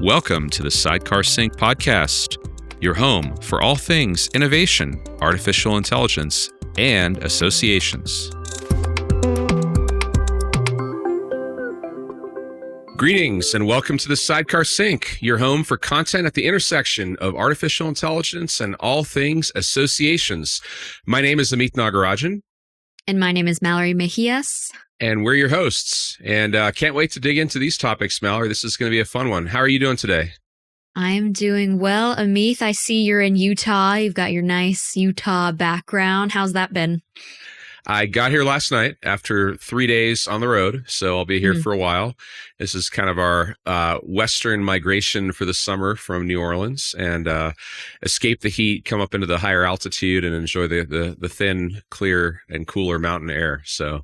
Welcome to the Sidecar Sync podcast, your home for all things innovation, artificial intelligence, and associations. Greetings and welcome to the Sidecar Sync, your home for content at the intersection of artificial intelligence and all things associations. My name is Amith Nagarajan. And my name is Mallory Mejias. And we're your hosts. And can't wait to dig into these topics, Mallory. This is going to be a fun one. How are you doing today? I'm doing well. Amith, I see you're in Utah. You've got your nice Utah background. How's that been? I got here last night after 3 days on the road, so I'll be here for a while. This is kind of our western migration for the summer from New Orleans, and escape the heat, come up into the higher altitude, and enjoy the thin, clear, and cooler mountain air. So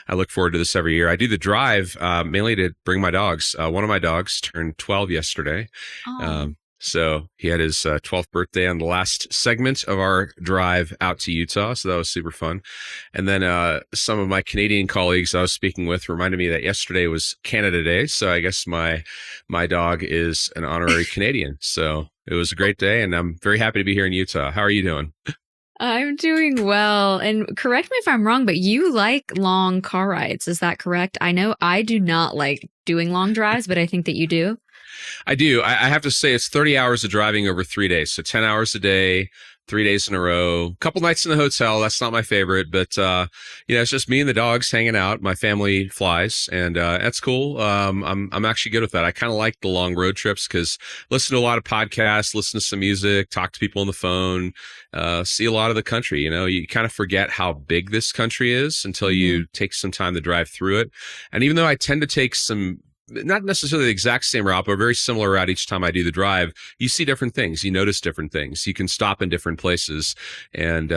I look forward to this every year. I do the drive mainly to bring my dogs. One of my dogs turned 12 yesterday. So he had his 12th birthday on the last segment of our drive out to Utah. So that was super fun. And then some of my Canadian colleagues I was speaking with reminded me that yesterday was Canada Day. So I guess my dog is an honorary Canadian. So it was a great day, and I'm very happy to be here in Utah. How are you doing? I'm doing well. And correct me if I'm wrong, but you like long car rides. Is that correct? I know I do not like doing long drives, but I think that you do. I do. I have to say it's 30 hours of driving over 3 days. So 10 hours a day, 3 days in a row, a couple nights in the hotel. That's not my favorite, but, it's just me and the dogs hanging out. My family flies, and that's cool. I'm actually good with that. I kind of like the long road trips because listen to a lot of podcasts, listen to some music, talk to people on the phone, see a lot of the country. You know, you kind of forget how big this country is until you take some time to drive through it. And even though I tend to take not necessarily the exact same route, but a very similar route each time I do the drive, you see different things. You notice different things. You can stop in different places. And,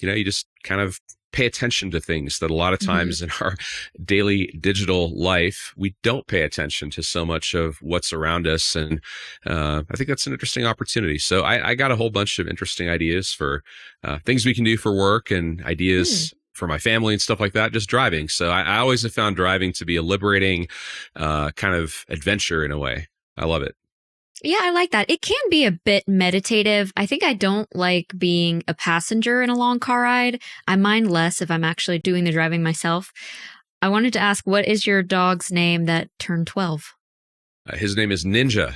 you just kind of pay attention to things that a lot of times in our daily digital life, we don't pay attention to so much of what's around us. And I think that's an interesting opportunity. So I got a whole bunch of interesting ideas for things we can do for work and ideas for my family and stuff like that, just driving. So I always have found driving to be a liberating kind of adventure in a way. I love it. Yeah, I like that. It can be a bit meditative. I think I don't like being a passenger in a long car ride. I mind less if I'm actually doing the driving myself. I wanted to ask, what is your dog's name that turned 12? His name is Ninja.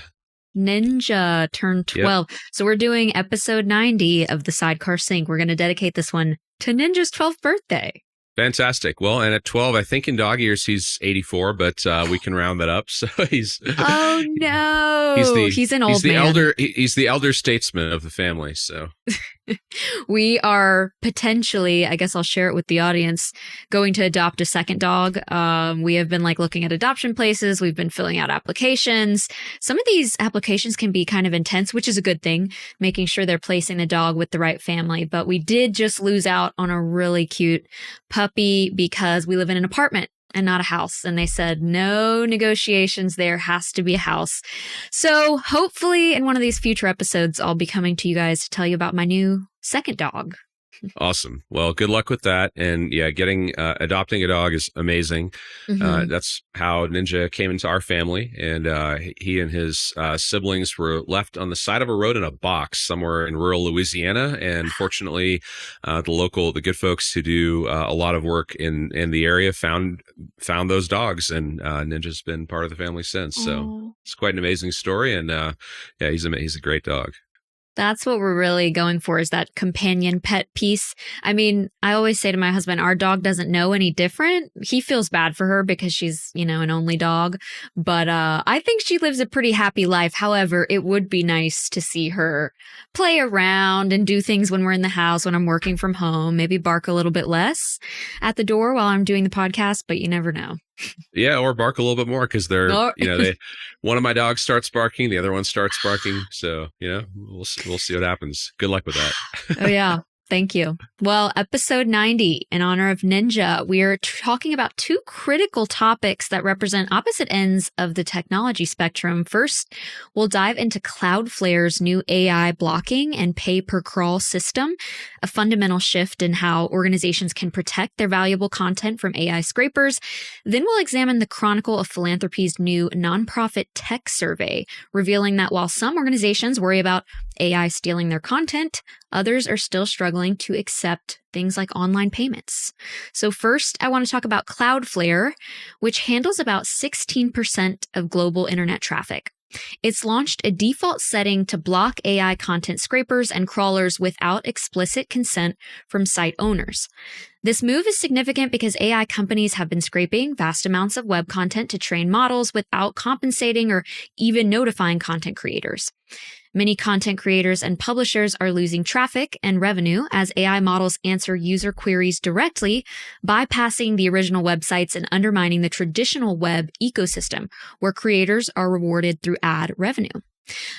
Ninja turned 12. Yep. So we're doing episode 90 of the Sidecar Sync. We're going to dedicate this one to Ninja's 12th birthday. Fantastic. Well, and at 12, I think in dog years, he's 84, but we can round that up. So he's... Oh, no. He's an old man. He's the elder statesman of the family, so... We are potentially, I guess I'll share it with the audience, going to adopt a second dog. We have been looking at adoption places. We've been filling out applications. Some of these applications can be kind of intense, which is a good thing, making sure they're placing the dog with the right family. But we did just lose out on a really cute puppy because we live in an apartment and not a house. And they said, no negotiations, there has to be a house. So hopefully in one of these future episodes, I'll be coming to you guys to tell you about my new second dog. Awesome. Well, good luck with that. And yeah, adopting a dog is amazing. That's how Ninja came into our family. And he and his siblings were left on the side of a road in a box somewhere in rural Louisiana. And fortunately, the good folks who do a lot of work in the area found those dogs, and Ninja's been part of the family since. So it's quite an amazing story. And he's a great dog. That's what we're really going for, is that companion pet piece. I mean, I always say to my husband, our dog doesn't know any different. He feels bad for her because she's, an only dog. But I think she lives a pretty happy life. However, it would be nice to see her play around and do things when we're in the house, when I'm working from home, maybe bark a little bit less at the door while I'm doing the podcast, but you never know. Yeah, or bark a little bit more because one of my dogs starts barking, the other one starts barking. So, we'll see what happens. Good luck with that. Oh, yeah. Thank you. Well, episode 90, in honor of Ninja, we are talking about two critical topics that represent opposite ends of the technology spectrum. First, we'll dive into Cloudflare's new AI blocking and pay-per-crawl system, a fundamental shift in how organizations can protect their valuable content from AI scrapers. Then we'll examine the Chronicle of Philanthropy's new nonprofit tech survey, revealing that while some organizations worry about AI stealing their content, others are still struggling to accept things like online payments. So first, I want to talk about Cloudflare, which handles about 16% of global internet traffic. It's launched a default setting to block AI content scrapers and crawlers without explicit consent from site owners. This move is significant because AI companies have been scraping vast amounts of web content to train models without compensating or even notifying content creators. Many content creators and publishers are losing traffic and revenue as AI models answer user queries directly, bypassing the original websites and undermining the traditional web ecosystem, where creators are rewarded through ad revenue.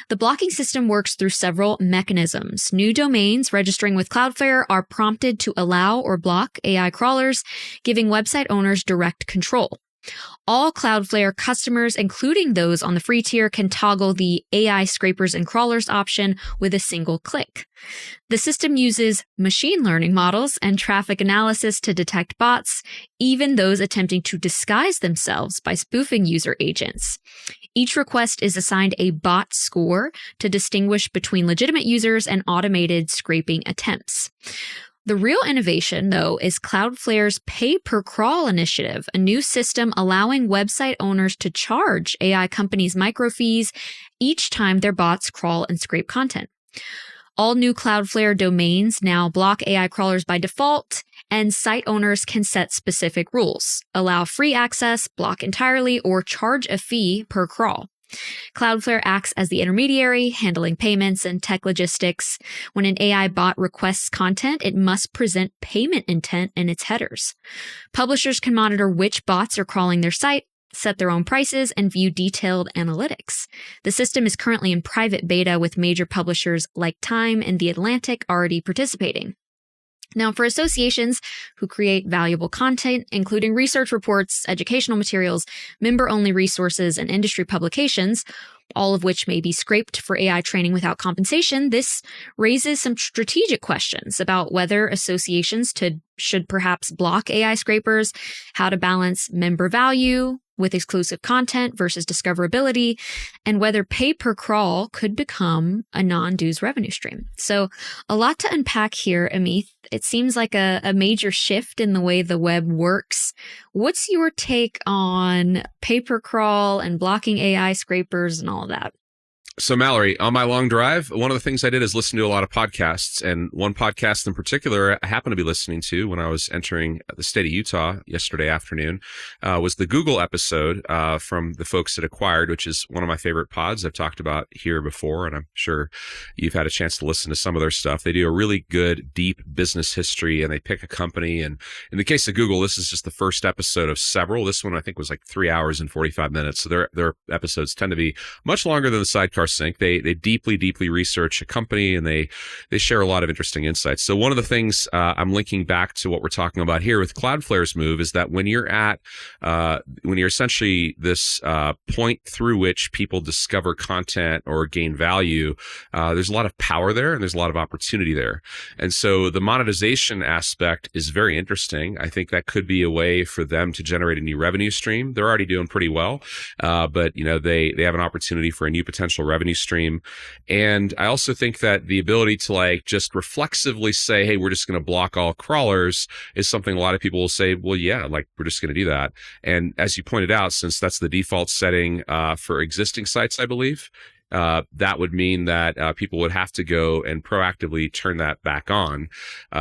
The blocking system works through several mechanisms. New domains registering with Cloudflare are prompted to allow or block AI crawlers, giving website owners direct control. All Cloudflare customers, including those on the free tier, can toggle the AI scrapers and crawlers option with a single click. The system uses machine learning models and traffic analysis to detect bots, even those attempting to disguise themselves by spoofing user agents. Each request is assigned a bot score to distinguish between legitimate users and automated scraping attempts. The real innovation, though, is Cloudflare's pay-per-crawl initiative, a new system allowing website owners to charge AI companies micro fees each time their bots crawl and scrape content. All new Cloudflare domains now block AI crawlers by default, and site owners can set specific rules, allow free access, block entirely, or charge a fee per crawl. Cloudflare acts as the intermediary, handling payments and tech logistics. When an AI bot requests content, it must present payment intent in its headers. Publishers can monitor which bots are crawling their site, set their own prices, and view detailed analytics. The system is currently in private beta with major publishers like Time and The Atlantic already participating. Now, for associations who create valuable content, including research reports, educational materials, member-only resources, and industry publications, all of which may be scraped for AI training without compensation, this raises some strategic questions about whether associations should perhaps block AI scrapers, how to balance member value with exclusive content versus discoverability, and whether pay-per-crawl could become a non-dues revenue stream. So a lot to unpack here, Amith. It seems like a major shift in the way the web works. What's your take on pay-per-crawl and blocking AI scrapers and all of that? So Mallory, on my long drive, one of the things I did is listen to a lot of podcasts, and one podcast in particular I happened to be listening to when I was entering the state of Utah yesterday afternoon was the Google episode from the folks at Acquired, which is one of my favorite pods I've talked about here before, and I'm sure you've had a chance to listen to some of their stuff. They do a really good, deep business history, and they pick a company, and in the case of Google, this is just the first episode of several. This one I think was like 3 hours and 45 minutes, so their episodes tend to be much longer than the Sidecar Sync. They deeply research a company, and they share a lot of interesting insights. So one of the things I'm linking back to what we're talking about here with Cloudflare's move is that when you're essentially this point through which people discover content or gain value, there's a lot of power there and there's a lot of opportunity there. And so the monetization aspect is very interesting. I think that could be a way for them to generate a new revenue stream. They're already doing pretty well, but they have an opportunity for a new potential revenue stream. And I also think that the ability to just reflexively say, hey, we're just going to block all crawlers is something a lot of people will say, well, yeah, we're just going to do that. And as you pointed out, since that's the default setting for existing sites, I believe, that would mean that people would have to go and proactively turn that back on.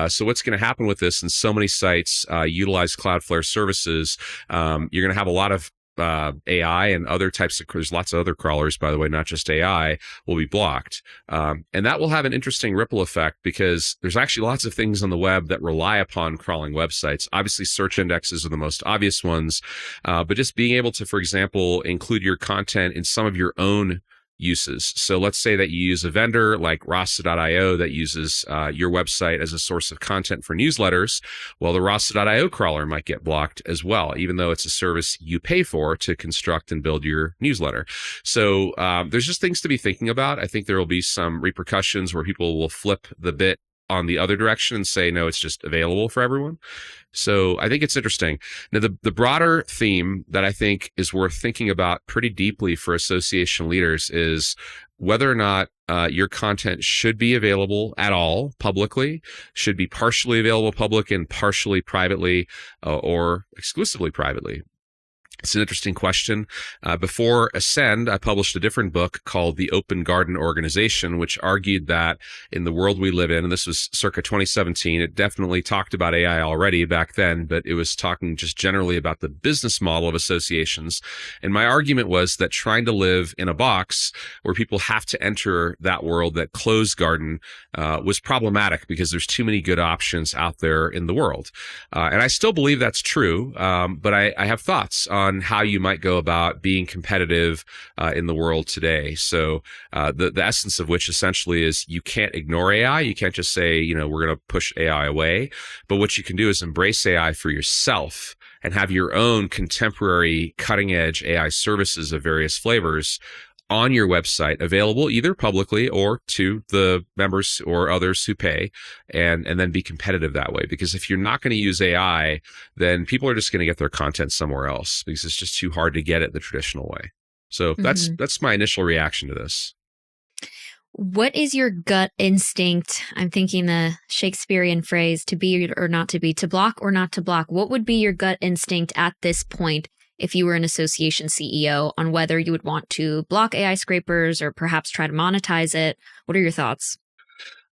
So what's going to happen with this, and so many sites utilize Cloudflare services, you're going to have a lot of AI and other types of, there's lots of other crawlers, by the way, not just AI, will be blocked. And that will have an interesting ripple effect because there's actually lots of things on the web that rely upon crawling websites. Obviously, search indexes are the most obvious ones, but just being able to, for example, include your content in some of your own uses. So let's say that you use a vendor like Rasa.io that uses your website as a source of content for newsletters. Well, the Rasa.io crawler might get blocked as well, even though it's a service you pay for to construct and build your newsletter. So there's just things to be thinking about. I think there will be some repercussions where people will flip the bit on the other direction and say, no, it's just available for everyone. So I think it's interesting. Now, the broader theme that I think is worth thinking about pretty deeply for association leaders is whether or not your content should be available at all publicly, should be partially available public and partially privately, or exclusively privately. It's an interesting question. Before Ascend, I published a different book called The Open Garden Organization, which argued that in the world we live in, and this was circa 2017, it definitely talked about AI already back then, but it was talking just generally about the business model of associations. And my argument was that trying to live in a box where people have to enter that world, that closed garden, was problematic because there's too many good options out there in the world. And I still believe that's true, but I have thoughts on how you might go about being competitive in the world today. So the essence of which essentially is you can't ignore AI. You can't just say, we're going to push AI away. But what you can do is embrace AI for yourself and have your own contemporary cutting edge AI services of various flavors on your website, available either publicly or to the members or others who pay, and then be competitive that way. Because if you're not going to use AI, then people are just going to get their content somewhere else because it's just too hard to get it the traditional way. So that's my initial reaction to this. What is your gut instinct? I'm thinking the Shakespearean phrase, to be or not to be, to block or not to block. What would be your gut instinct at this point if you were an association CEO on whether you would want to block AI scrapers or perhaps try to monetize it? What are your thoughts?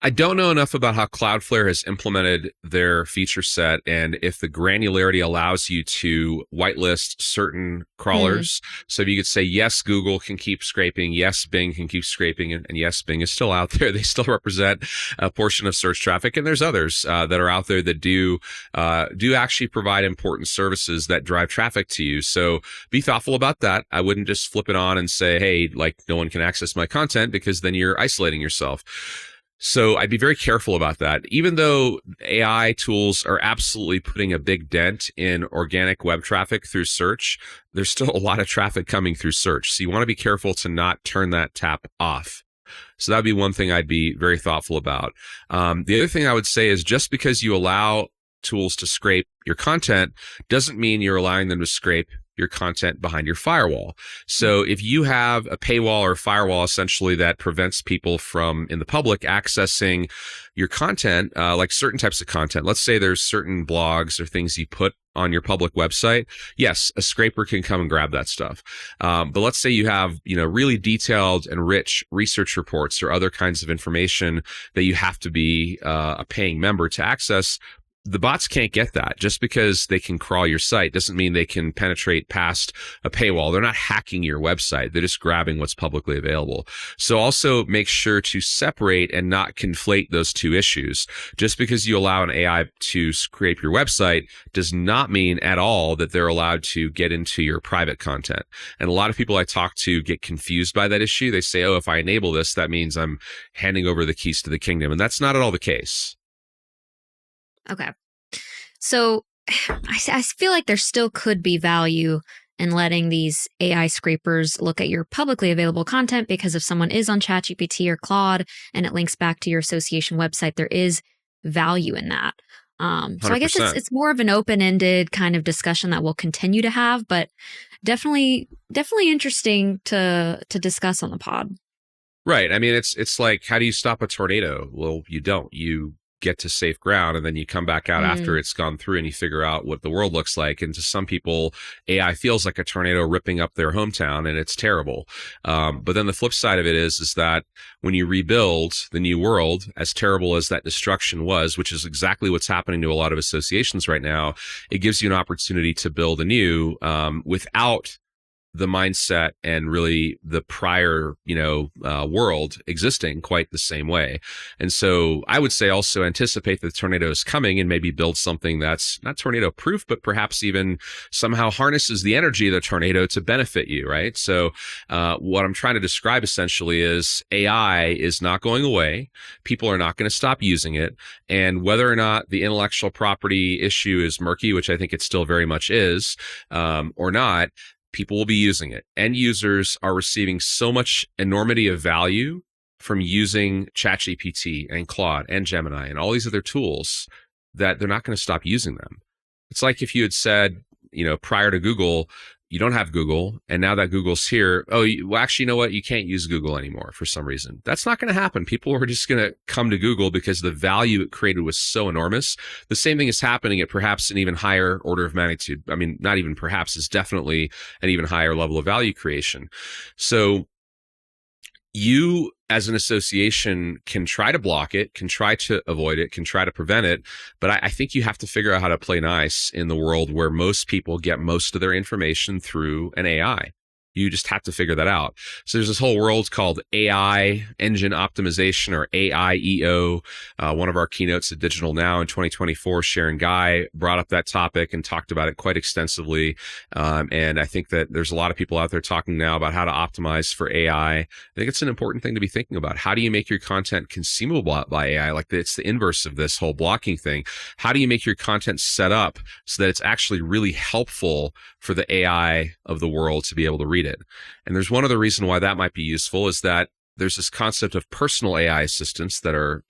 I don't know enough about how Cloudflare has implemented their feature set and if the granularity allows you to whitelist certain crawlers. So if you could say, yes, Google can keep scraping, yes, Bing can keep scraping, and yes, Bing is still out there. They still represent a portion of search traffic. And there's others that are out there that do actually provide important services that drive traffic to you. So be thoughtful about that. I wouldn't just flip it on and say, hey, like no one can access my content, because then you're isolating yourself. So I'd be very careful about that. Even though AI tools are absolutely putting a big dent in organic web traffic through search, there's still a lot of traffic coming through search. So you want to be careful to not turn that tap off. So that'd be one thing I'd be very thoughtful about. The other thing I would say is just because you allow tools to scrape your content doesn't mean you're allowing them to scrape your content behind your firewall. So if you have a paywall or firewall essentially that prevents people from in the public accessing your content, like certain types of content, let's say there's certain blogs or things you put on your public website, yes, a scraper can come and grab that stuff. But let's say you have, really detailed and rich research reports or other kinds of information that you have to be a paying member to access. The bots can't get that. Just because they can crawl your site doesn't mean they can penetrate past a paywall. They're not hacking your website. They're just grabbing what's publicly available. So also make sure to separate and not conflate those two issues. Just because you allow an AI to scrape your website does not mean at all that they're allowed to get into your private content. And a lot of people I talk to get confused by that issue. They say, oh, if I enable this, that means I'm handing over the keys to the kingdom. And that's not at all the case. Okay. So I feel like there still could be value in letting these AI scrapers look at your publicly available content, because if someone is on ChatGPT or Claude and it links back to your association website, there is value in that. So I guess it's more of an open-ended kind of discussion that we'll continue to have, but definitely interesting to discuss on the pod. Right. I mean, it's like, how do you stop a tornado? Well, you don't. You get to safe ground and then you come back out after it's gone through and you figure out what the world looks like. And to some people, AI feels like a tornado ripping up their hometown, and it's terrible. But then the flip side of it is that when you rebuild the new world, as terrible as that destruction was, which is exactly what's happening to a lot of associations right now, it gives you an opportunity to build anew without the mindset and really the prior, world existing quite the same way. And so I would say also anticipate that the tornado is coming and maybe build something that's not tornado proof, but perhaps even somehow harnesses the energy of the tornado to benefit you, right? So what I'm trying to describe essentially is AI is not going away. People are not going to stop using it. And whether or not the intellectual property issue is murky, which I think it still very much is, or not, people will be using it. End users are receiving so much enormity of value from using ChatGPT and Claude and Gemini and all these other tools that they're not going to stop using them. It's like if you had said, prior to Google, you don't have Google, and now that Google's here, well, actually, you know what? You can't use Google anymore for some reason. That's not going to happen. People are just going to come to Google because the value it created was so enormous. The same thing is happening at perhaps an even higher order of magnitude. I mean, not even perhaps, it's definitely an even higher level of value creation. So you as an association can try to block it, can try to avoid it, can try to prevent it. But I think you have to figure out how to play nice in the world where most people get most of their information through an AI. You just have to figure that out. So there's this whole world called AI engine optimization, or AIEO. One of our keynotes at DigitalNow in 2024, Sharon Guy brought up that topic and talked about it quite extensively. And I think that there's a lot of people out there talking now about how to optimize for AI. I think it's an important thing to be thinking about. How do you make your content consumable by AI? Like, it's the inverse of this whole blocking thing. How do you make your content set up so that it's actually really helpful for the AI of the world to be able to read it? And there's one other reason why that might be useful, is that there's this concept of personal AI assistants that are,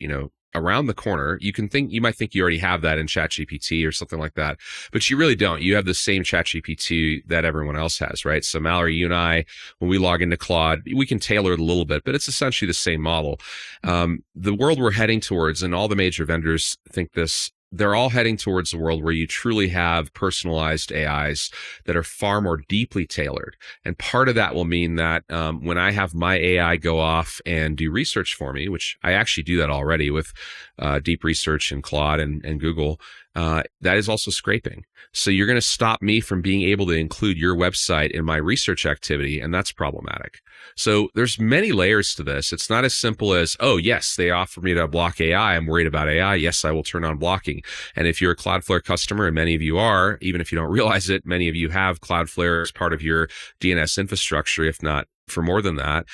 around the corner. You might think you already have that in ChatGPT or something like that, but you really don't. You have the same ChatGPT that everyone else has, right? So Mallory, you and I, when we log into Claude, we can tailor it a little bit, but it's essentially the same model. The world we're heading towards, and all the major vendors think this, they're all heading towards a world where you truly have personalized AIs that are far more deeply tailored. And part of that will mean that when I have my AI go off and do research for me, which I actually do that already with deep research in Claude and Google, that is also scraping. So you're going to stop me from being able to include your website in my research activity, and that's problematic. So there's many layers to this. It's not as simple as, oh, yes, they offer me to block AI. I'm worried about AI. Yes, I will turn on blocking. And if you're a Cloudflare customer, and many of you are, even if you don't realize it, many of you have Cloudflare as part of your DNS infrastructure, if not for more than that,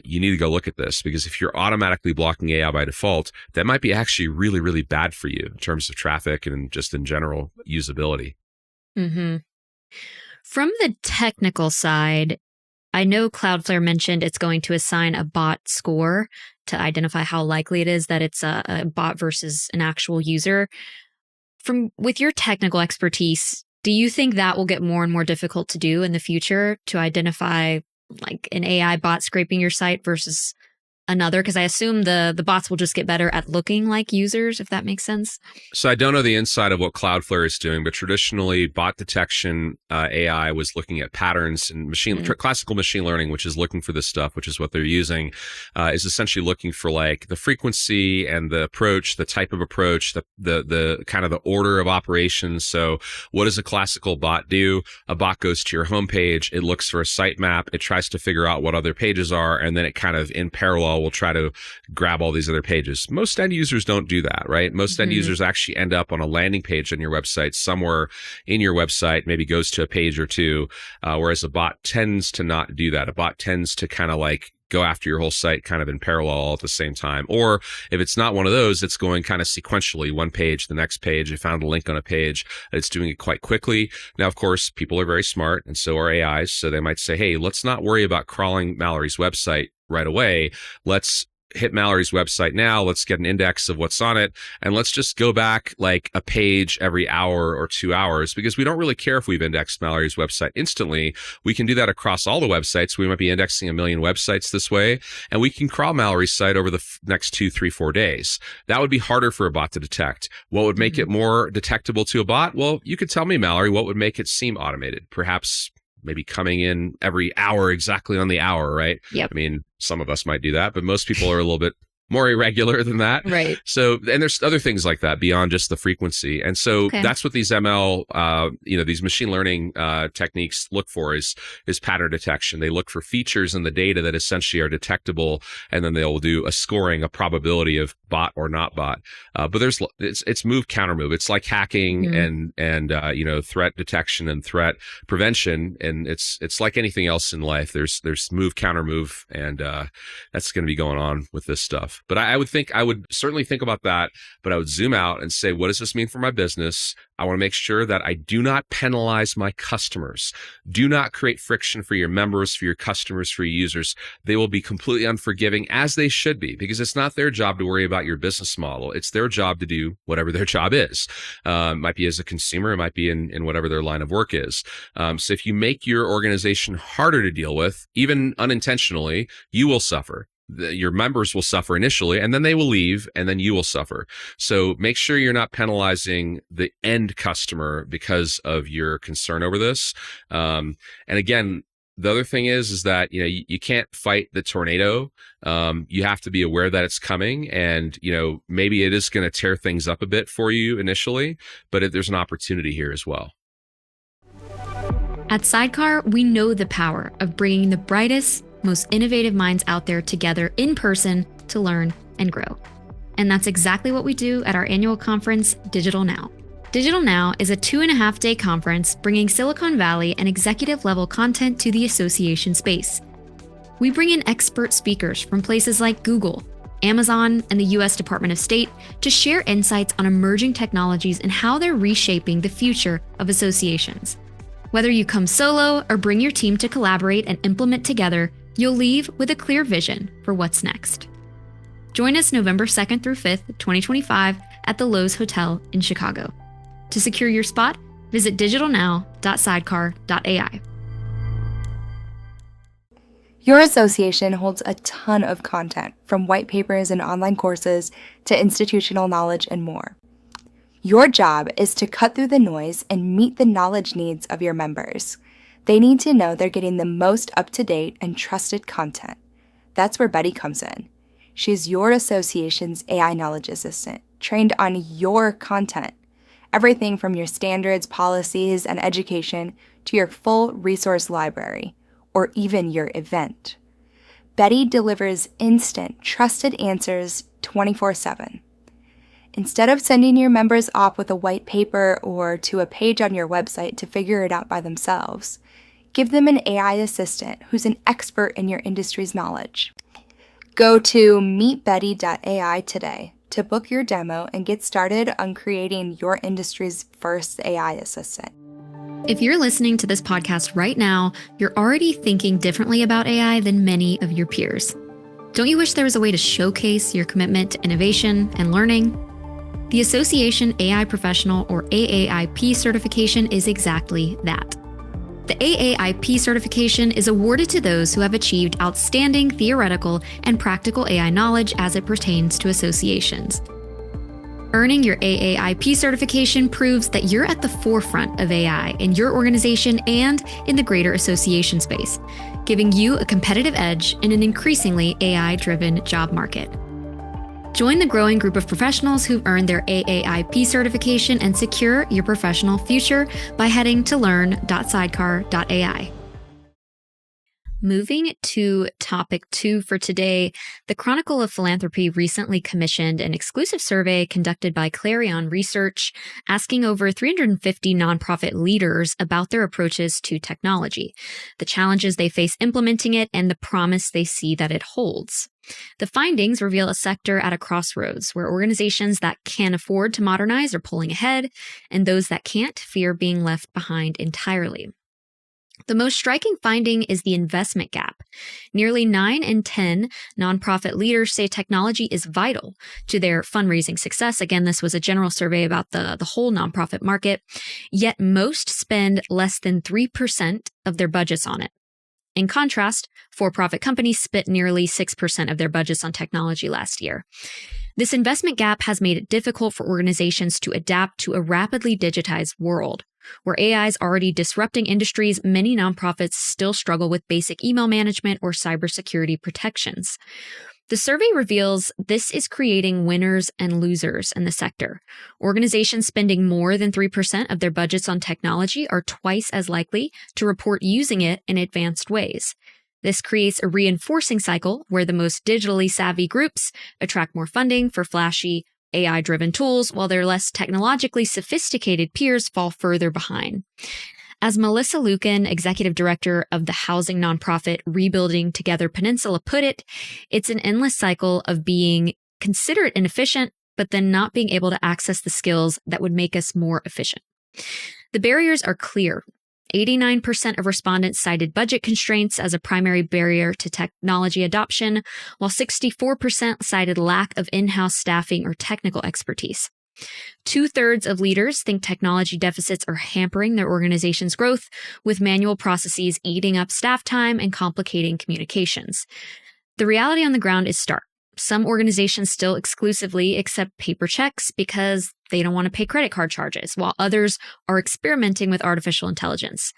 you need to go look at this, because if you're automatically blocking AI by default, that might be actually really, really bad for you in terms of traffic and just in general usability. Mm-hmm. From the technical side, I know Cloudflare mentioned it's going to assign a bot score to identify how likely it is that it's a bot versus an actual user. With your technical expertise, do you think that will get more and more difficult to do in the future, to identify like an AI bot scraping your site versus another? Because I assume the bots will just get better at looking like users, if that makes sense. So I don't know the inside of what Cloudflare is doing, but traditionally bot detection AI was looking at patterns, and classical machine learning, which is looking for this stuff, which is what they're using, is essentially looking for like the frequency and the approach, the type of approach, the kind of the order of operations. So what does a classical bot do? A bot goes to your homepage, it looks for a sitemap, it tries to figure out what other pages are, and then it kind of in parallel will try to grab all these other pages. Most end users don't do that, right? Most end users actually end up on a landing page on your website, somewhere in your website, maybe goes to a page or two, whereas a bot tends to not do that. A bot tends to kind of like go after your whole site kind of in parallel all at the same time. Or if it's not one of those, it's going kind of sequentially, one page, the next page. It found a link on a page. It's doing it quite quickly. Now, of course, people are very smart, and so are AIs. So they might say, hey, let's not worry about crawling Mallory's website right away. Let's hit Mallory's website now. Let's get an index of what's on it. And let's just go back like a page every hour or 2 hours, because we don't really care if we've indexed Mallory's website instantly. We can do that across all the websites. We might be indexing 1 million websites this way, and we can crawl Mallory's site over the next 2, 3, 4 days. That would be harder for a bot to detect. What would make it more detectable to a bot? Well, you could tell me, Mallory, what would make it seem automated? Perhaps maybe coming in every hour, exactly on the hour, right? Yep. I mean, some of us might do that, but most people are a little bit more irregular than that. Right. So, and there's other things like that beyond just the frequency. And so that's what these ML, these machine learning techniques look for is pattern detection. They look for features in the data that essentially are detectable, and then they'll do a scoring, a probability of bot or not bot. But it's move counter move. It's like hacking and threat detection and threat prevention. And it's like anything else in life. There's move counter move, and that's going to be going on with this stuff. But I would certainly think about that, but I would zoom out and say, what does this mean for my business? I want to make sure that I do not penalize my customers. Do not create friction for your members, for your customers, for your users. They will be completely unforgiving, as they should be, because it's not their job to worry about your business model. It's their job to do whatever their job is. It might be as a consumer, it might be in whatever their line of work is. So if you make your organization harder to deal with, even unintentionally, you will suffer. Your members will suffer initially, and then they will leave, and then you will suffer. So make sure you're not penalizing the end customer because of your concern over this. And again, the other thing is that, you can't fight the tornado. You have to be aware that it's coming, and, maybe it is going to tear things up a bit for you initially, but there's an opportunity here as well. At Sidecar, we know the power of bringing the brightest, most innovative minds out there together in person to learn and grow. And that's exactly what we do at our annual conference, digitalNow. digitalNow is a 2.5-day conference bringing Silicon Valley and executive-level content to the association space. We bring in expert speakers from places like Google, Amazon, and the U.S. Department of State to share insights on emerging technologies and how they're reshaping the future of associations. Whether you come solo or bring your team to collaborate and implement together, you'll leave with a clear vision for what's next. Join us November 2nd through 5th, 2025 at the Lowe's Hotel in Chicago. To secure your spot, visit digitalnow.sidecar.ai. Your association holds a ton of content, from white papers and online courses to institutional knowledge and more. Your job is to cut through the noise and meet the knowledge needs of your members. They need to know they're getting the most up-to-date and trusted content. That's where B.H.A.G comes in. She's your association's AI knowledge assistant, trained on your content. Everything from your standards, policies, and education to your full resource library, or even your event. B.H.A.G delivers instant, trusted answers 24/7. Instead of sending your members off with a white paper or to a page on your website to figure it out by themselves, give them an AI assistant who's an expert in your industry's knowledge. Go to meetbetty.ai today to book your demo and get started on creating your industry's first AI assistant. If you're listening to this podcast right now, you're already thinking differently about AI than many of your peers. Don't you wish there was a way to showcase your commitment to innovation and learning? The Association AI Professional, or AAiP certification, is exactly that. The AAiP certification is awarded to those who have achieved outstanding theoretical and practical AI knowledge as it pertains to associations. Earning your AAiP certification proves that you're at the forefront of AI in your organization and in the greater association space, giving you a competitive edge in an increasingly AI-driven job market. Join the growing group of professionals who've earned their AAiP certification and secure your professional future by heading to learn.sidecar.ai. Moving to topic 2 for today, the Chronicle of Philanthropy recently commissioned an exclusive survey conducted by Clarion Research, asking over 350 nonprofit leaders about their approaches to technology, the challenges they face implementing it, and the promise they see that it holds. The findings reveal a sector at a crossroads where organizations that can afford to modernize are pulling ahead, and those that can't fear being left behind entirely. The most striking finding is the investment gap. Nearly 9 in 10 nonprofit leaders say technology is vital to their fundraising success. Again, this was a general survey about the whole nonprofit market, yet most spend less than 3% of their budgets on it. In contrast, for-profit companies spent nearly 6% of their budgets on technology last year. This investment gap has made it difficult for organizations to adapt to a rapidly digitized world. Where AI is already disrupting industries, many nonprofits still struggle with basic email management or cybersecurity protections. The survey reveals this is creating winners and losers in the sector. Organizations spending more than 3% of their budgets on technology are twice as likely to report using it in advanced ways. This creates a reinforcing cycle where the most digitally savvy groups attract more funding for flashy, AI-driven tools, while their less technologically sophisticated peers fall further behind. As Melissa Lucan, executive director of the housing nonprofit Rebuilding Together Peninsula, put it, it's an endless cycle of being considerate and efficient, but then not being able to access the skills that would make us more efficient. The barriers are clear. 89% of respondents cited budget constraints as a primary barrier to technology adoption, while 64% cited lack of in-house staffing or technical expertise. 2/3 of leaders think technology deficits are hampering their organization's growth, with manual processes eating up staff time and complicating communications. The reality on the ground is stark. Some organizations still exclusively accept paper checks because they don't want to pay credit card charges, while others are experimenting with artificial intelligence.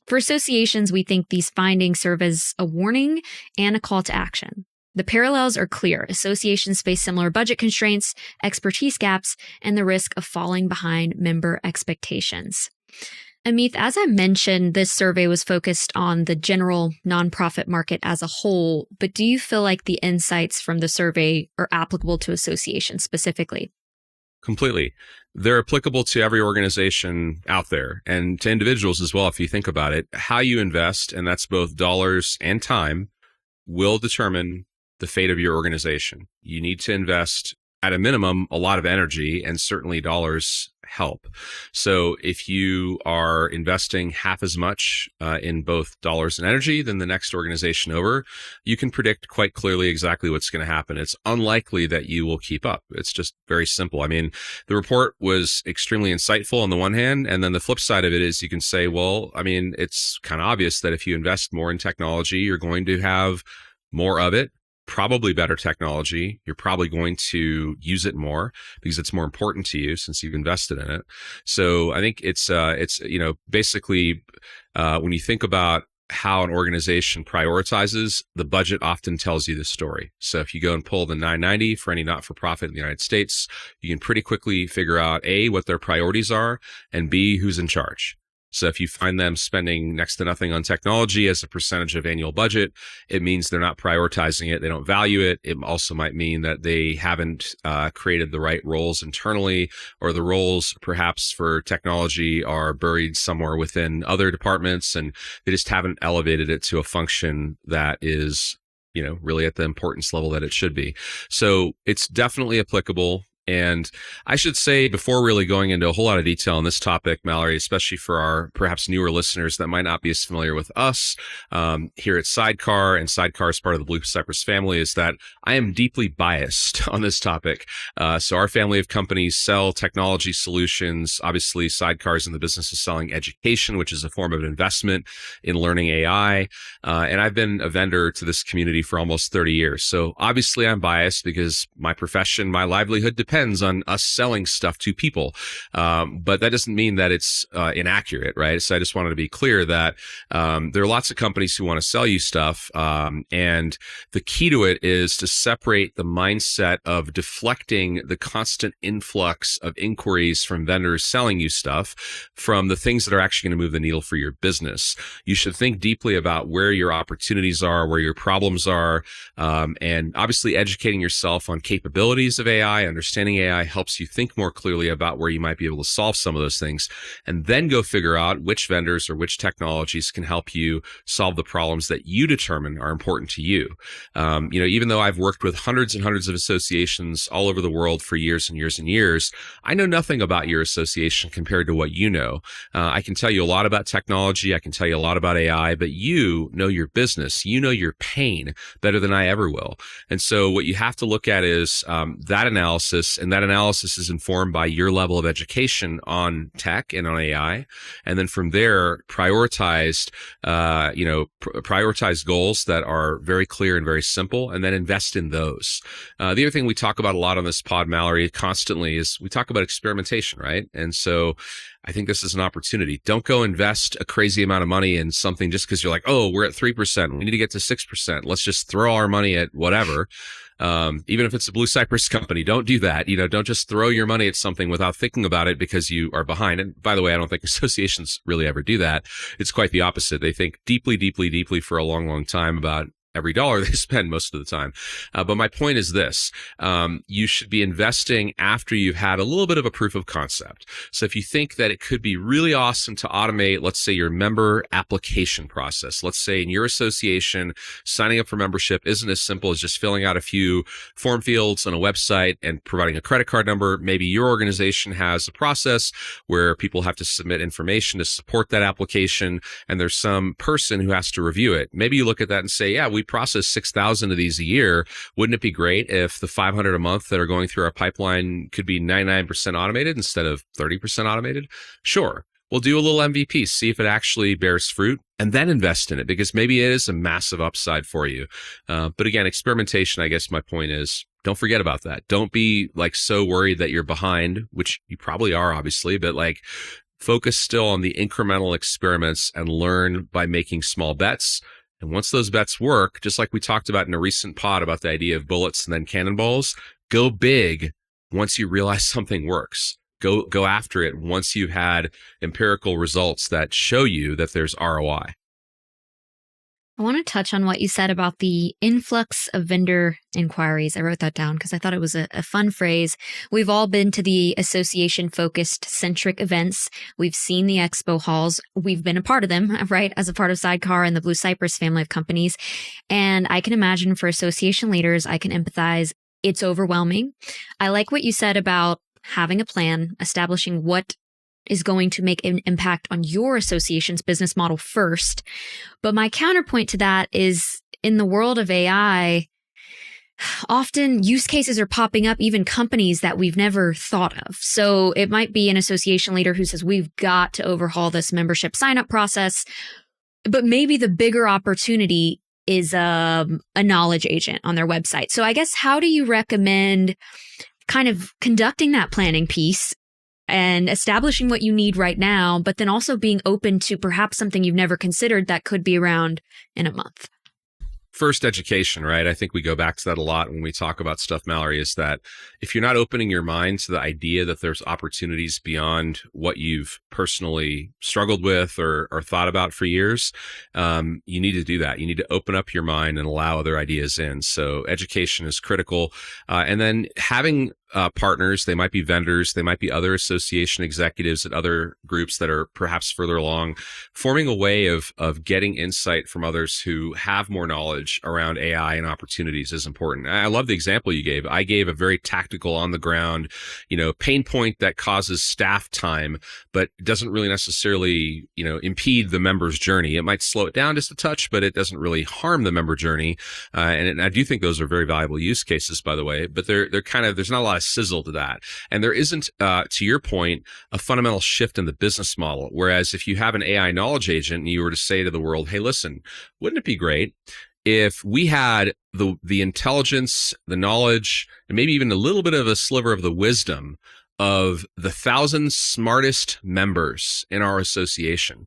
For associations, we think these findings serve as a warning and a call to action. The parallels are clear. Associations face similar budget constraints, expertise gaps, and the risk of falling behind member expectations. Amith, as I mentioned, this survey was focused on the general nonprofit market as a whole, but do you feel like the insights from the survey are applicable to associations specifically? Completely. They're applicable to every organization out there and to individuals as well. If you think about it, how you invest, and that's both dollars and time, will determine the fate of your organization. You need to invest at a minimum a lot of energy, and certainly dollars help. So if you are investing half as much in both dollars and energy than the next organization over, you can predict quite clearly exactly what's going to happen. It's unlikely that you will keep up. It's just very simple. I mean, the report was extremely insightful on the one hand, and then the flip side of it is you can say, well, I mean, it's kind of obvious that if you invest more in technology, you're going to have more of it. Probably better technology. You're probably going to use it more because it's more important to you since you've invested in it. So I think it's basically when you think about how an organization prioritizes, the budget often tells you the story. So if you go and pull the 990 for any not-for-profit in the United States, you can pretty quickly figure out A, what their priorities are, and B, who's in charge. So if you find them spending next to nothing on technology as a percentage of annual budget, it means they're not prioritizing it. They don't value it. It also might mean that they haven't created the right roles internally, or the roles perhaps for technology are buried somewhere within other departments, and they just haven't elevated it to a function that is, really at the importance level that it should be. So it's definitely applicable. And I should say, before really going into a whole lot of detail on this topic, Mallory, especially for our perhaps newer listeners that might not be as familiar with us here at Sidecar, and Sidecar is part of the Blue Cypress family, is that I am deeply biased on this topic. So our family of companies sell technology solutions. Obviously, Sidecar is in the business of selling education, which is a form of investment in learning AI. And I've been a vendor to this community for almost 30 years. So obviously I'm biased because my profession, my livelihood depends on us selling stuff to people. But that doesn't mean that it's inaccurate, right? So I just wanted to be clear that there are lots of companies who want to sell you stuff. And the key to it is to separate the mindset of deflecting the constant influx of inquiries from vendors selling you stuff from the things that are actually going to move the needle for your business. You should think deeply about where your opportunities are, where your problems are, and obviously educating yourself on capabilities of AI, understanding AI helps you think more clearly about where you might be able to solve some of those things, and then go figure out which vendors or which technologies can help you solve the problems that you determine are important to you. Even though I've worked with hundreds and hundreds of associations all over the world for years and years and years, I know nothing about your association compared to what you know. I can tell you a lot about technology. I can tell you a lot about AI, but you know your business. You know your pain better than I ever will. And so what you have to look at is that analysis. And that analysis is informed by your level of education on tech and on AI. And then from there, prioritized goals that are very clear and very simple, and then invest in those. The other thing we talk about a lot on this pod, Mallory, constantly is we talk about experimentation, right? And so I think this is an opportunity. Don't go invest a crazy amount of money in something just because you're like, oh, we're at 3%. We need to get to 6%. Let's just throw our money at whatever. Even if it's a Blue Cypress company, don't do that. Don't just throw your money at something without thinking about it because you are behind. And by the way, I don't think associations really ever do that. It's quite the opposite. They think deeply, deeply, deeply for a long, long time about every dollar they spend most of the time. But my point is this, you should be investing after you've had a little bit of a proof of concept. So if you think that it could be really awesome to automate, let's say your member application process, let's say in your association, signing up for membership isn't as simple as just filling out a few form fields on a website and providing a credit card number. Maybe your organization has a process where people have to submit information to support that application, and there's some person who has to review it. Maybe you look at that and say, yeah, we process 6,000 of these a year. Wouldn't it be great if the 500 a month that are going through our pipeline could be 99% automated instead of 30% automated? Sure. We'll do a little MVP, see if it actually bears fruit, and then invest in it, because maybe it is a massive upside for you. But again, experimentation, I guess my point is, don't forget about that. Don't be like so worried that you're behind, which you probably are, obviously, but like focus still on the incremental experiments and learn by making small bets. And once those bets work, just like we talked about in a recent pod about the idea of bullets and then cannonballs, go big once you realize something works. Go after it once you've had empirical results that show you that there's ROI. I want to touch on what you said about the influx of vendor inquiries. I wrote that down because I thought it was a fun phrase. We've all been to the association-focused centric events. We've seen the expo halls. We've been a part of them, right, as a part of Sidecar and the Blue Cypress family of companies. And I can imagine for association leaders, I can empathize. It's overwhelming. I like what you said about having a plan, establishing what is going to make an impact on your association's business model first. But my counterpoint to that is, in the world of AI, often use cases are popping up, even companies that we've never thought of. So it might be an association leader who says, we've got to overhaul this membership sign-up process. But maybe the bigger opportunity is a knowledge agent on their website. So I guess, how do you recommend kind of conducting that planning piece and establishing what you need right now, but then also being open to perhaps something you've never considered that could be around in a month? First, education, right? I think we go back to that a lot when we talk about stuff, Mallory, is that if you're not opening your mind to the idea that there's opportunities beyond what you've personally struggled with or thought about for years, you need to do that. You need to open up your mind and allow other ideas in. So education is critical. And then having partners, they might be vendors, they might be other association executives at other groups that are perhaps further along, forming a way of getting insight from others who have more knowledge around AI and opportunities is important. I love the example you gave. I gave a very tactical, on the ground, pain point that causes staff time, but doesn't really necessarily, impede the member's journey. It might slow it down just a touch, but it doesn't really harm the member journey. And I do think those are very valuable use cases, by the way, but they're kind of, there's not a lot of sizzle to that. And there isn't, to your point, a fundamental shift in the business model. Whereas if you have an AI knowledge agent and you were to say to the world, hey, listen, wouldn't it be great if we had the intelligence, the knowledge, and maybe even a little bit of a sliver of the wisdom of the 1,000 smartest members in our association,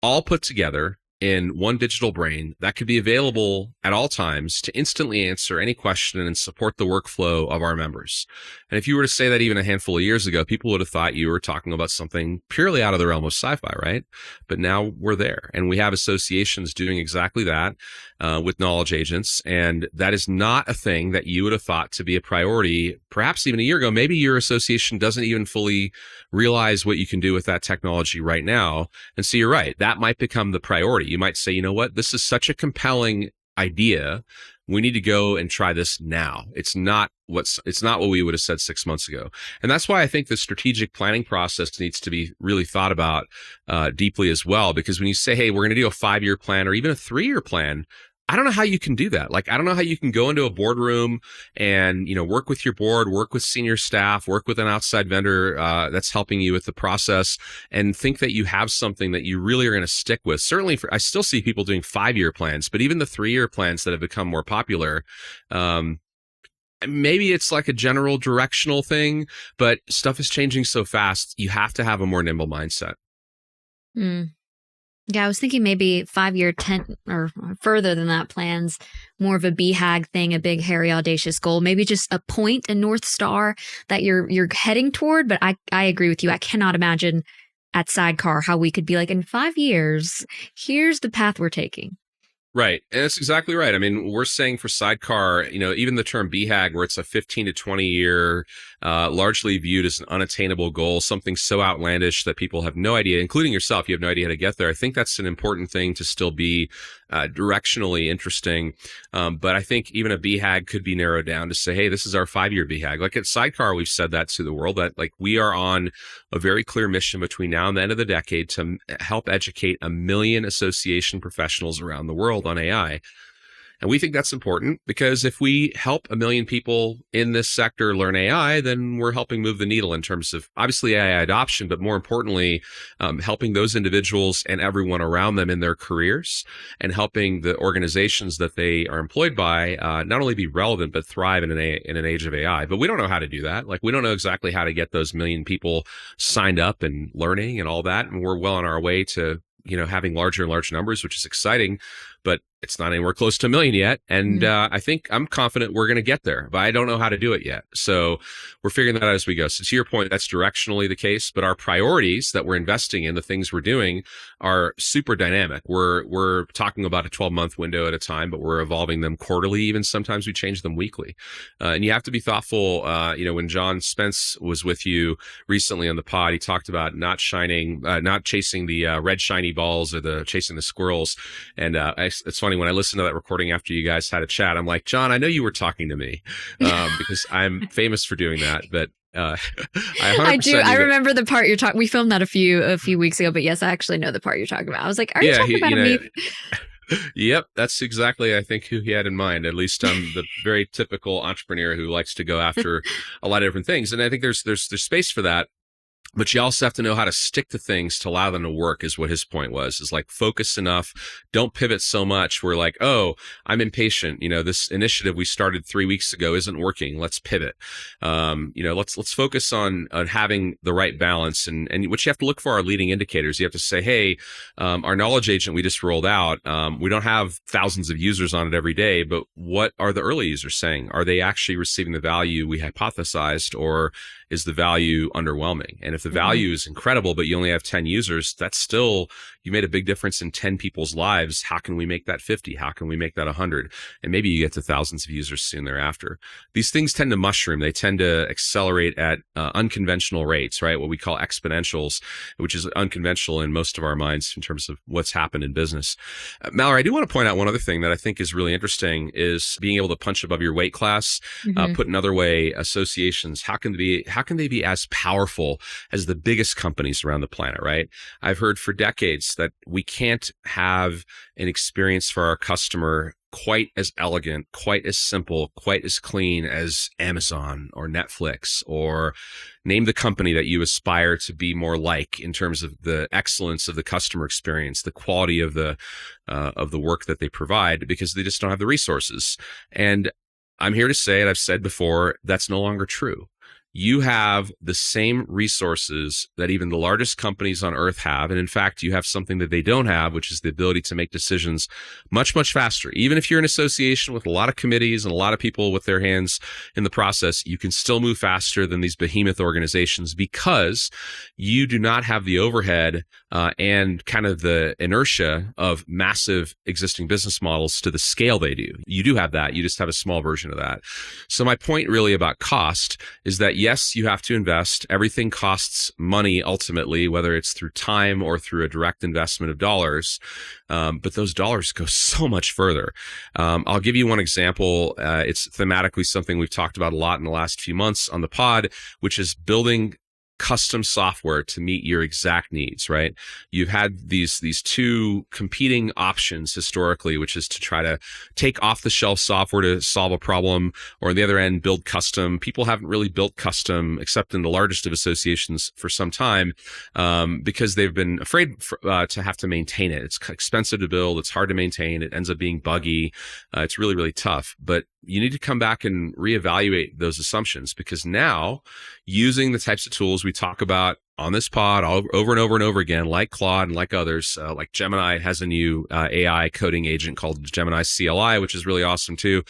all put together in one digital brain that could be available at all times to instantly answer any question and support the workflow of our members. And if you were to say that even a handful of years ago, people would have thought you were talking about something purely out of the realm of sci-fi, right? But now we're there, and we have associations doing exactly that with knowledge agents. And that is not a thing that you would have thought to be a priority, perhaps even a year ago. Maybe your association doesn't even fully realize what you can do with that technology right now. And so you're right, that might become the priority. You might say, you know what, this is such a compelling idea. We need to go and try this now. It's not what we would have said 6 months ago. And that's why I think the strategic planning process needs to be really thought about deeply as well. Because when you say, hey, we're going to do a 5-year plan or even a 3-year plan, I don't know how you can do that. Like, I don't know how you can go into a boardroom and, work with your board, work with senior staff, work with an outside vendor that's helping you with the process, and think that you have something that you really are going to stick with. Certainly, I still see people doing 5-year plans, but even the 3-year plans that have become more popular, maybe it's like a general directional thing, but stuff is changing so fast. You have to have a more nimble mindset. Yeah, I was thinking maybe 5-year, 10 or further than that plans, more of a B.H.A.G thing, a big, hairy, audacious goal, maybe just a point, a North Star that you're heading toward. But I agree with you. I cannot imagine at Sidecar how we could be like, in 5 years, here's the path we're taking. Right. And that's exactly right. I mean, we're saying for Sidecar, even the term B.H.A.G, where it's a 15 to 20 year, largely viewed as an unattainable goal, something so outlandish that people have no idea, including yourself, you have no idea how to get there. I think that's an important thing to still be directionally interesting. But I think even a B.H.A.G could be narrowed down to say, hey, this is our 5-year B.H.A.G. Like at Sidecar, we've said that to the world, that like we are on a very clear mission between now and the end of the decade to help educate 1 million association professionals around the world on AI. And we think that's important because if we help 1 million people in this sector learn AI, then we're helping move the needle in terms of obviously AI adoption, but more importantly, helping those individuals and everyone around them in their careers and helping the organizations that they are employed by not only be relevant, but thrive in an age of AI. But we don't know how to do that. Like we don't know exactly how to get those 1 million people signed up and learning and all that. And we're well on our way to having larger and larger numbers, which is exciting, but it's not anywhere close to 1 million yet. And I think I'm confident we're going to get there, but I don't know how to do it yet. So we're figuring that out as we go. So to your point, that's directionally the case, but our priorities that we're investing in, the things we're doing are super dynamic. We're talking about a 12-month window at a time, but we're evolving them quarterly. Even sometimes we change them weekly. And you have to be thoughtful. When John Spence was with you recently on the pod, he talked about not chasing the red shiny balls or chasing the squirrels. And it's funny, when I listened to that recording after you guys had a chat, I'm like, John, I know you were talking to me because I'm famous for doing that. But I do. I remember the part you're talking. We filmed that a few weeks ago, but yes, I actually know the part you're talking about. I was like, are you talking about Amith? Yep, that's exactly, I think, who he had in mind. At least I'm the very typical entrepreneur who likes to go after a lot of different things, and I think there's space for that. But you also have to know how to stick to things to allow them to work, is what his point was, is like focus enough. Don't pivot so much. We're like, oh, I'm impatient. This initiative we started 3 weeks ago isn't working. Let's pivot. Let's focus on having the right balance. And what you have to look for are leading indicators. You have to say, hey, our knowledge agent we just rolled out, we don't have thousands of users on it every day, but what are the early users saying? Are they actually receiving the value we hypothesized, or is the value underwhelming? And if the value is incredible, but you only have 10 users, that's still, you made a big difference in 10 people's lives. How can we make that 50? How can we make that 100? And maybe you get to thousands of users soon thereafter. These things tend to mushroom. They tend to accelerate at unconventional rates, right? What we call exponentials, which is unconventional in most of our minds in terms of what's happened in business. Mallory, I do want to point out one other thing that I think is really interesting is being able to punch above your weight class. Put another way, associations, how can they be as powerful as the biggest companies around the planet, right? I've heard for decades that we can't have an experience for our customer quite as elegant, quite as simple, quite as clean as Amazon or Netflix, or name the company that you aspire to be more like in terms of the excellence of the customer experience, the quality of the work that they provide, because they just don't have the resources. And I'm here to say, and I've said before, that's no longer true. You have the same resources that even the largest companies on earth have. And in fact, you have something that they don't have, which is the ability to make decisions much, much faster. Even if you're an association with a lot of committees and a lot of people with their hands in the process, you can still move faster than these behemoth organizations because you do not have the overhead and kind of the inertia of massive existing business models to the scale they do. You do have that. You just have a small version of that. So my point really about cost is that yes, you have to invest. Everything costs money ultimately, whether it's through time or through a direct investment of dollars. But those dollars go so much further. I'll give you one example. It's thematically something we've talked about a lot in the last few months on the pod, which is building custom software to meet your exact needs, right? You've had these two competing options historically, which is to try to take off-the-shelf software to solve a problem, or on the other end, build custom. People haven't really built custom, except in the largest of associations, for some time, because they've been afraid to have to maintain it. It's expensive to build. It's hard to maintain. It ends up being buggy. It's really, really tough. But you need to come back and reevaluate those assumptions, because now using the types of tools we talk about on this pod over and over and over again, like Claude and like others, like Gemini has a new AI coding agent called Gemini CLI, which is really awesome too.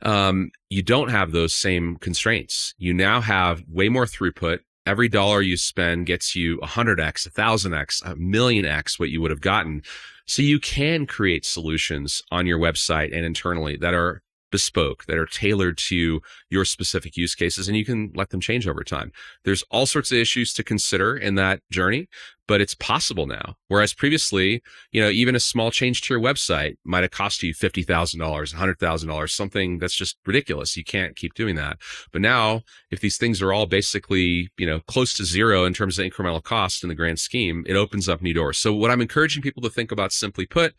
You don't have those same constraints. You now have way more throughput. Every dollar you spend gets you 100x, 1,000x, 1,000,000x what you would have gotten. So you can create solutions on your website and internally that are bespoke, that are tailored to your specific use cases, and you can let them change over time. There's all sorts of issues to consider in that journey, but it's possible now. Whereas previously, even a small change to your website might have cost you $50,000, $100,000, something that's just ridiculous. You can't keep doing that. But now, if these things are all basically, close to zero in terms of incremental cost in the grand scheme, it opens up new doors. So what I'm encouraging people to think about, simply put,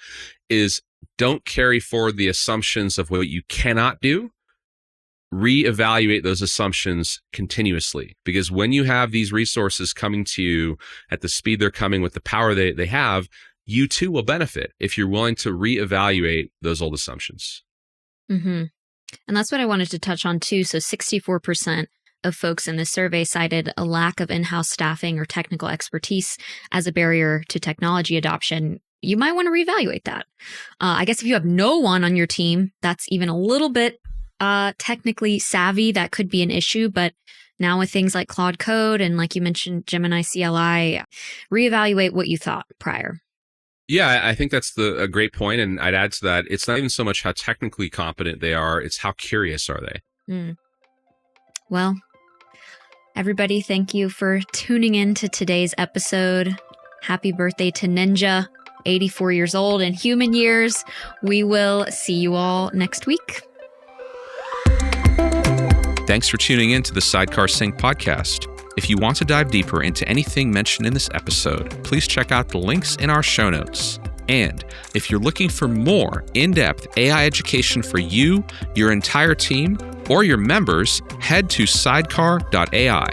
is don't carry forward the assumptions of what you cannot do. Reevaluate those assumptions continuously, because when you have these resources coming to you at the speed they're coming with the power they have, you too will benefit if you're willing to reevaluate those old assumptions. Mm-hmm. And that's what I wanted to touch on too. So 64% of folks in this survey cited a lack of in-house staffing or technical expertise as a barrier to technology adoption. You might want to reevaluate that. I guess if you have no one on your team that's even a little bit technically savvy, that could be an issue. But now with things like Claude Code and, like you mentioned, Gemini CLI, reevaluate what you thought prior. Yeah, I think that's a great point. And I'd add to that, it's not even so much how technically competent they are, it's how curious are they. Well, everybody, thank you for tuning in to today's episode. Happy birthday to Ninja, 84 years old in human years. We will see you all next week. Thanks for tuning in to the Sidecar Sync podcast. If you want to dive deeper into anything mentioned in this episode, please check out the links in our show notes. And if you're looking for more in-depth AI education for you, your entire team, or your members, head to sidecar.ai.